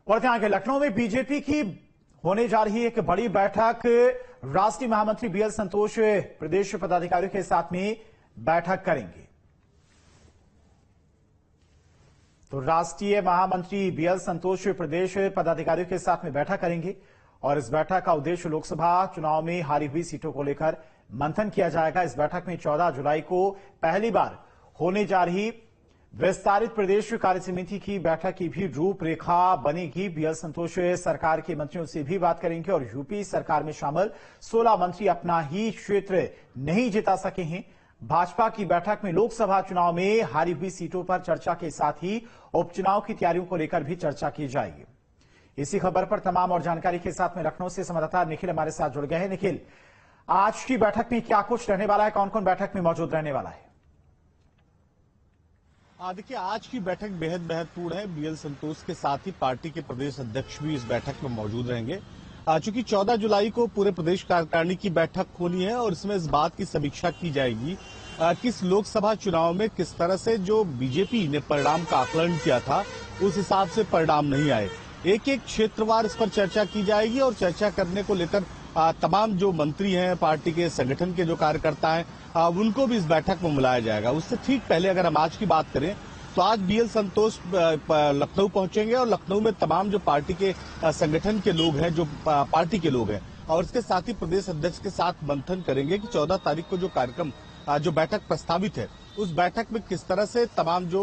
बढ़ते आगे, लखनऊ में बीजेपी की होने जा रही एक बड़ी बैठक। राष्ट्रीय महामंत्री बीएल संतोष प्रदेश पदाधिकारियों के साथ में बैठक करेंगे। तो राष्ट्रीय महामंत्री बीएल संतोष प्रदेश पदाधिकारियों के साथ में बैठक करेंगे और इस बैठक का उद्देश्य लोकसभा चुनाव में हारी हुई सीटों को लेकर मंथन किया जाएगा। इस बैठक में 14 जुलाई को पहली बार होने जा रही विस्तारित प्रदेश कार्य समिति की बैठक की भी रूपरेखा बनेगी। बीएल संतोष सरकार के मंत्रियों से भी बात करेंगे और यूपी सरकार में शामिल 16 मंत्री अपना ही क्षेत्र नहीं जिता सके हैं। भाजपा की बैठक में लोकसभा चुनाव में हारी हुई सीटों पर चर्चा के साथ ही उपचुनाव की तैयारियों को लेकर भी चर्चा की जाएगी। इसी खबर पर तमाम और जानकारी के साथ में लखनऊ से संवाददाता निखिल हमारे साथ जुड़ गए हैं। निखिल, आज की बैठक में क्या कुछ रहने वाला है, कौन कौन बैठक में मौजूद रहने वाला है? देखिए, आज की बैठक बेहद महत्वपूर्ण है। बीएल संतोष के साथ ही पार्टी के प्रदेश अध्यक्ष भी इस बैठक में मौजूद रहेंगे। चूंकि 14 जुलाई को पूरे प्रदेश कार्यकारिणी की बैठक होनी है और इसमें इस बात की समीक्षा की जाएगी कि इस लोकसभा चुनाव में किस तरह से जो बीजेपी ने परिणाम का आकलन किया था उस हिसाब से परिणाम नहीं आए। एक एक क्षेत्रवार इस पर चर्चा की जाएगी और चर्चा करने को लेकर तमाम जो मंत्री हैं, पार्टी के संगठन के जो कार्यकर्ता हैं, उनको भी इस बैठक में बुलाया जाएगा। उससे ठीक पहले अगर हम आज की बात करें तो आज बीएल संतोष लखनऊ पहुंचेंगे और लखनऊ में तमाम जो पार्टी के संगठन के लोग हैं, जो पार्टी के लोग हैं, और इसके साथ ही प्रदेश अध्यक्ष के साथ मंथन करेंगे कि 14 तारीख को जो कार्यक्रम जो बैठक प्रस्तावित है उस बैठक में किस तरह से तमाम जो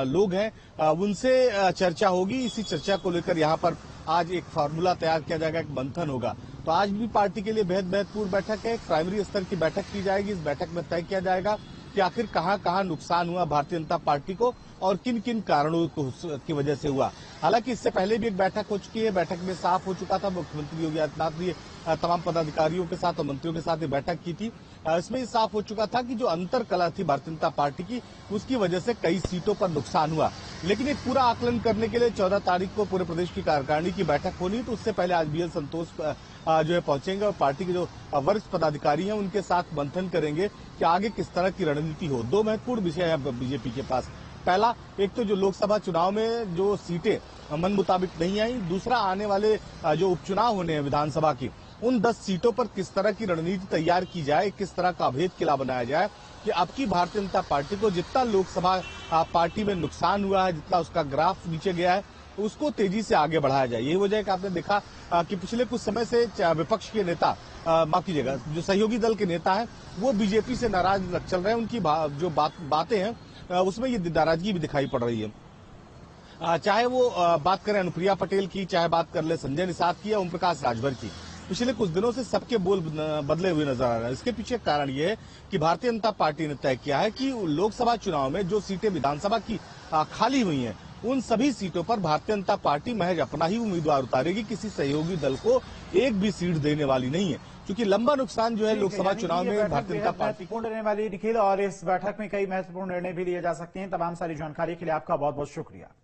लोग हैं उनसे चर्चा होगी। इसी चर्चा को लेकर यहाँ पर आज एक फार्मूला तैयार किया जाएगा, एक मंथन होगा। तो आज भी पार्टी के लिए बेहद महत्वपूर्ण बैठक है। प्राइमरी स्तर की बैठक की जाएगी। इस बैठक में तय किया जाएगा कि आखिर कहां नुकसान हुआ भारतीय जनता पार्टी को और किन किन कारणों की वजह से हुआ। हालांकि इससे पहले भी एक बैठक हो चुकी है। बैठक में साफ हो चुका था, मुख्यमंत्री योगी आदित्यनाथ ने तमाम पदाधिकारियों के साथ और मंत्रियों के साथ बैठक की थी। इसमें साफ हो चुका था कि जो अंतर कला थी भारतीय जनता पार्टी की, उसकी वजह से कई सीटों पर नुकसान हुआ। लेकिन एक पूरा आकलन करने के लिए 14 तारीख को पूरे प्रदेश की कार्यकारिणी की बैठक होनी, तो उससे पहले आज बीएल संतोष जो है पहुंचेंगे और पार्टी के जो वरिष्ठ पदाधिकारी हैं उनके साथ मंथन करेंगे कि आगे किस तरह की रणनीति हो। दो महत्वपूर्ण विषय है बीजेपी के पास। पहला, एक तो जो लोकसभा चुनाव में जो सीटें मन मुताबिक नहीं आई, दूसरा आने वाले जो उपचुनाव होने हैं विधानसभा की, उन 10 सीटों पर किस तरह की रणनीति तैयार की जाए, किस तरह का अभेद किला बनाया जाए कि अब की भारतीय जनता पार्टी को जितना लोकसभा पार्टी में नुकसान हुआ है, जितना उसका ग्राफ नीचे गया है, उसको तेजी से आगे बढ़ाया जाए। यही वजह है कि आपने देखा कि पिछले कुछ समय से विपक्ष के नेता, माफ कीजिएगा, जो सहयोगी दल के नेता हैं वो बीजेपी से नाराज चल रहे हैं। उनकी जो बातें हैं उसमें ये नाराजगी भी दिखाई पड़ रही है। चाहे वो बात करें अनुप्रिया पटेल की, चाहे बात कर ले संजय निषाद की या ओम प्रकाश राजभर की, पिछले कुछ दिनों से सबके बोल बदले हुए नजर आ रहे हैं। इसके पीछे कारण ये है कि भारतीय जनता पार्टी ने तय किया है कि लोकसभा चुनाव में जो सीटें विधानसभा की खाली हुई हैं उन सभी सीटों पर भारतीय जनता पार्टी महज अपना ही उम्मीदवार उतारेगी, किसी सहयोगी दल को एक भी सीट देने वाली नहीं है, क्योंकि लंबा नुकसान जो है लोकसभा चुनाव में भारतीय जनता पार्टी को रहने वाली। निखिल, और इस बैठक में कई महत्वपूर्ण निर्णय भी लिए जा सकते हैं। तमाम सारी जानकारी के लिए आपका बहुत बहुत शुक्रिया।